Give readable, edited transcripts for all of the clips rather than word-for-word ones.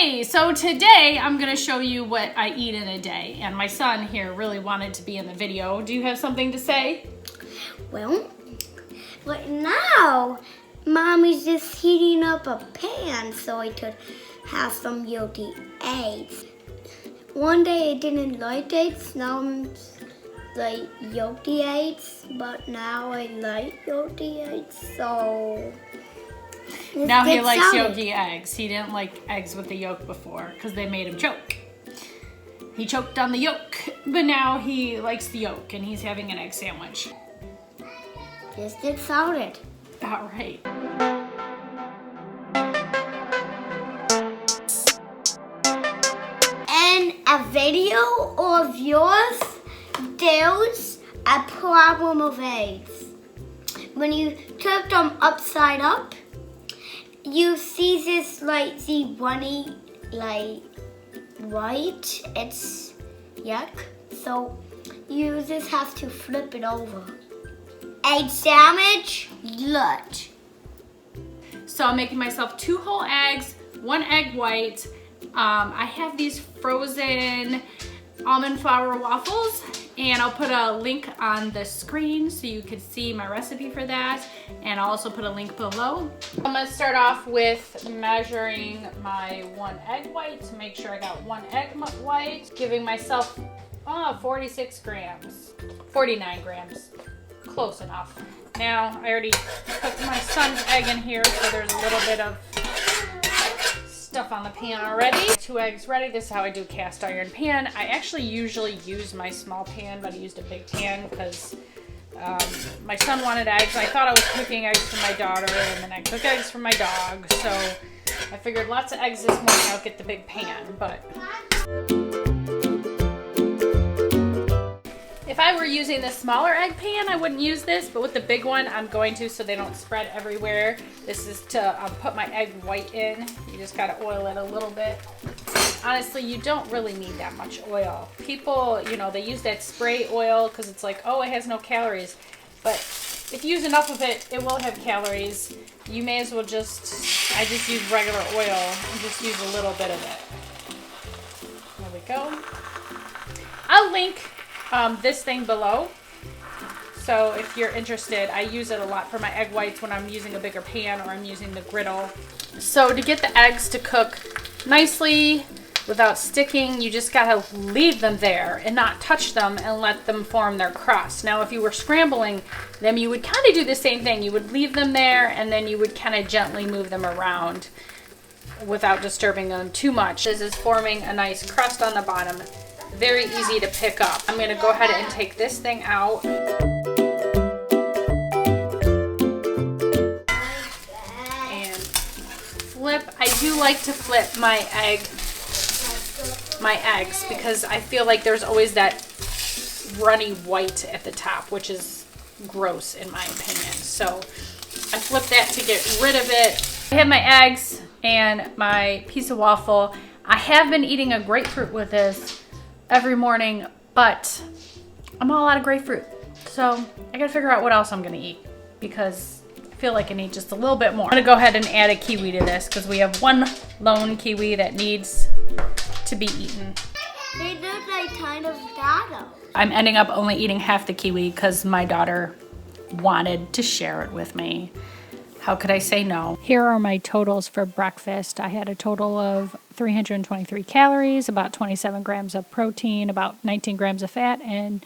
Hey, so today I'm gonna show you what I eat in a day, and my son here really wanted to be in the video. Do you have something to say? Well, right now, Mommy's just heating up a pan so I could have some yolky eggs. One day I didn't like eggs, now I'm like yolky eggs, but now I like yolky eggs, so... Now he likes yolky eggs. He didn't like eggs with the yolk before because they made him choke. He choked on the yolk, but now he likes the yolk and he's having an egg sandwich. Just get salted. All right. In a video of yours, there's a problem of eggs. When you turn them upside up, you see this like the runny like white. It's yuck. So you just have to flip it over. Egg sandwich, lunch. So I'm making myself 2 whole eggs, 1 egg white. I have these frozen almond flour waffles, and I'll put a link on the screen so you can see my recipe for that, and I'll also put a link below. I'm gonna start off with measuring my 1 egg white to make sure I got 1 egg white, giving myself 46 grams, 49 grams, close enough. Now I already cooked my son's egg in here, so there's a little bit of stuff on the pan already. 2 eggs ready. This is how I do cast iron pan. I actually usually use my small pan, but I used a big pan because my son wanted eggs. I thought I was cooking eggs for my daughter, and then I cook eggs for my dog. So I figured lots of eggs this morning, I'll get the big pan. But if I were using the smaller egg pan, I wouldn't use this, but with the big one, I'm going to so they don't spread everywhere. This is to put my egg white in. You just gotta oil it a little bit. Honestly, you don't really need that much oil. People, you know, they use that spray oil because it's like, oh, it has no calories. But if you use enough of it, it will have calories. You may as well I just use regular oil and just use a little bit of it. There we go. I'll link this thing below, so if you're interested. I use it a lot for my egg whites when I'm using a bigger pan or I'm using the griddle. So to get the eggs to cook nicely without sticking, you just gotta leave them there and not touch them and let them form their crust. Now if you were scrambling them, you would kind of do the same thing. You would leave them there and then you would kind of gently move them around without disturbing them too much. This is forming a nice crust on the bottom. Very easy to pick up. I'm gonna go ahead and take this thing out. And flip. I do like to flip my eggs because I feel like there's always that runny white at the top, which is gross in my opinion. So I flip that to get rid of it. I have my eggs and my piece of waffle. I have been eating a grapefruit with this every morning, but I'm all out of grapefruit. So I gotta figure out what else I'm gonna eat because I feel like I need just a little bit more. I'm gonna go ahead and add a kiwi to this because we have 1 lone kiwi that needs to be eaten. They look like kind of dado. I'm ending up only eating half the kiwi because my daughter wanted to share it with me. How could I say no? Here are my totals for breakfast. I had a total of 323 calories, about 27 grams of protein, about 19 grams of fat, and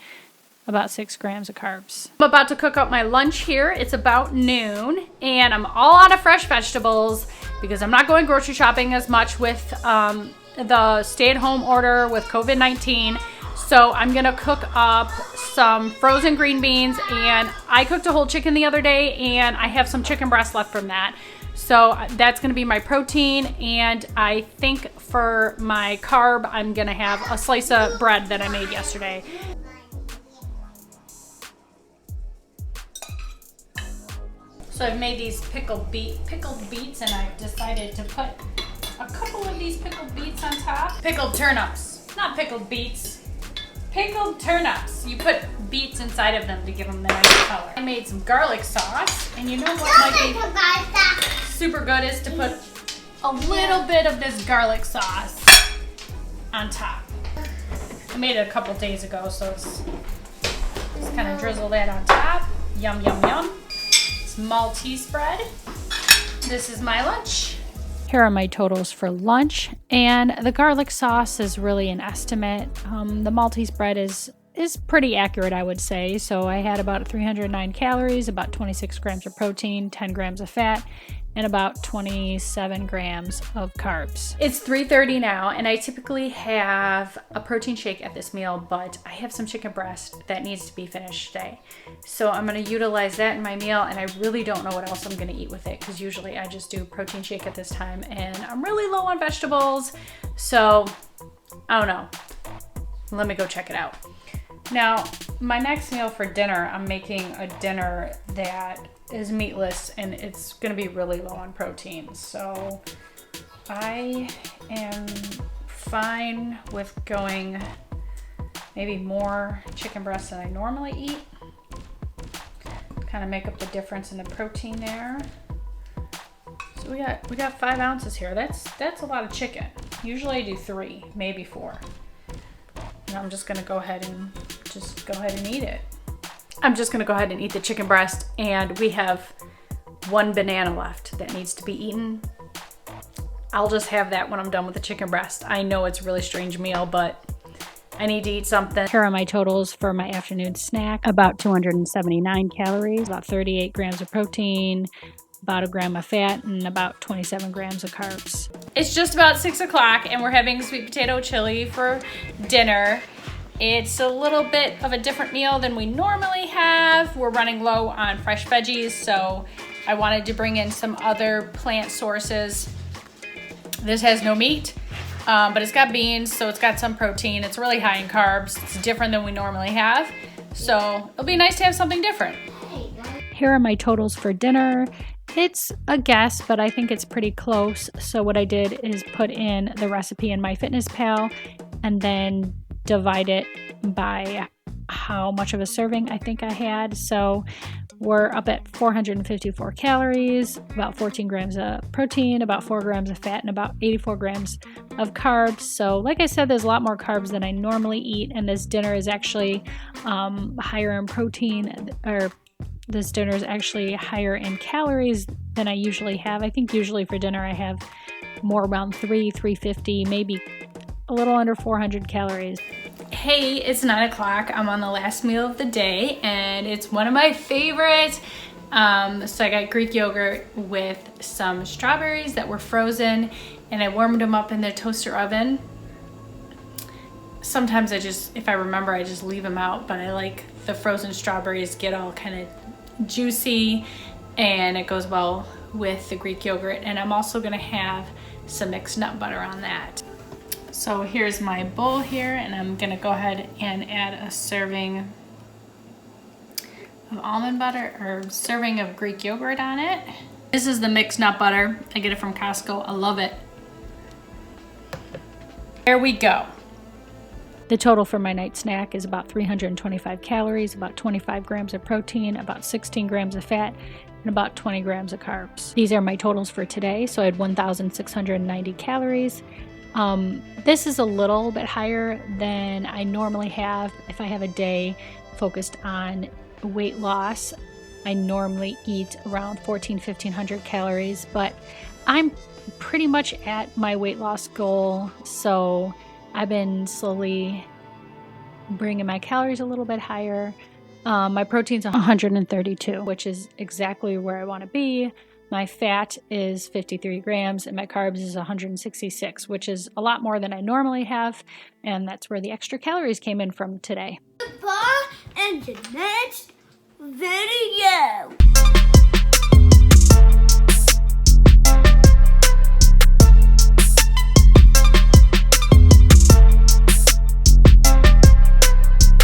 about 6 grams of carbs. I'm about to cook up my lunch here. It's about noon, and I'm all out of fresh vegetables because I'm not going grocery shopping as much with the stay-at-home order with COVID-19. So I'm gonna cook up some frozen green beans, and I cooked a whole chicken the other day and I have some chicken breast left from that. So that's gonna be my protein, and I think for my carb, I'm gonna have a slice of bread that I made yesterday. So I've made these pickled beets, and I've decided to put a couple of these pickled beets on top. Pickled turnips, not pickled beets. Pickled turnips. You put beets inside of them to give them the nice color. I made some garlic sauce, and you know what might be super good is to put a little bit of this garlic sauce on top. I made it a couple days ago, so it's just kind of drizzle that on top. Yum, yum, yum. It's Maltese bread. This is my lunch. Here are my totals for lunch, and the garlic sauce is really an estimate. The Maltese bread is pretty accurate, I would say. So I had about 309 calories, about 26 grams of protein, 10 grams of fat, and about 27 grams of carbs. It's 3:30 now, and I typically have a protein shake at this meal, but I have some chicken breast that needs to be finished today. So I'm gonna utilize that in my meal, and I really don't know what else I'm gonna eat with it, because usually I just do protein shake at this time, and I'm really low on vegetables. So I don't know. Let me go check it out. Now, my next meal for dinner, I'm making a dinner that is meatless, and it's gonna be really low on protein. So I am fine with going maybe more chicken breast than I normally eat. Kind of make up the difference in the protein there. So we got 5 ounces here. That's a lot of chicken. Usually I do 3, maybe 4. And I'm just gonna go ahead and eat it. I'm just gonna go ahead and eat the chicken breast, and we have 1 banana left that needs to be eaten. I'll just have that when I'm done with the chicken breast. I know it's a really strange meal, but I need to eat something. Here are my totals for my afternoon snack. About 279 calories, about 38 grams of protein, about 1 gram of fat, and about 27 grams of carbs. It's just about 6 o'clock, and we're having sweet potato chili for dinner. It's a little bit of a different meal than we normally have. We're running low on fresh veggies, so I wanted to bring in some other plant sources. This has no meat, but it's got beans, so it's got some protein. It's really high in carbs. It's different than we normally have, so it'll be nice to have something different. Here are my totals for dinner. It's a guess, but I think it's pretty close. So what I did is put in the recipe in MyFitnessPal and then divide it by how much of a serving I think I had. So we're up at 454 calories, about 14 grams of protein, about 4 grams of fat, and about 84 grams of carbs. So like I said, there's a lot more carbs than I normally eat, and this dinner is actually higher in protein, or this dinner is actually higher in calories than I usually have. I think usually for dinner I have more around 350, maybe a little under 400 calories. Hey, it's 9 o'clock. I'm on the last meal of the day, and it's one of my favorites. So I got Greek yogurt with some strawberries that were frozen, and I warmed them up in the toaster oven. Sometimes if I remember, I just leave them out, but I like the frozen strawberries get all kind of juicy, and it goes well with the Greek yogurt. And I'm also gonna have some mixed nut butter on that. So here's my bowl here, and I'm gonna go ahead and add a serving of almond butter, or serving of Greek yogurt on it. This is the mixed nut butter. I get it from Costco. I love it. There we go. The total for my night snack is about 325 calories, about 25 grams of protein, about 16 grams of fat, and about 20 grams of carbs. These are my totals for today. So I had 1,690 calories. This is a little bit higher than I normally have if I have a day focused on weight loss. I normally eat around 1,500 calories, but I'm pretty much at my weight loss goal. So I've been slowly bringing my calories a little bit higher. My protein's 132, which is exactly where I want to be. My fat is 53 grams, and my carbs is 166, which is a lot more than I normally have, and that's where the extra calories came in from today. Goodbye, and the next video.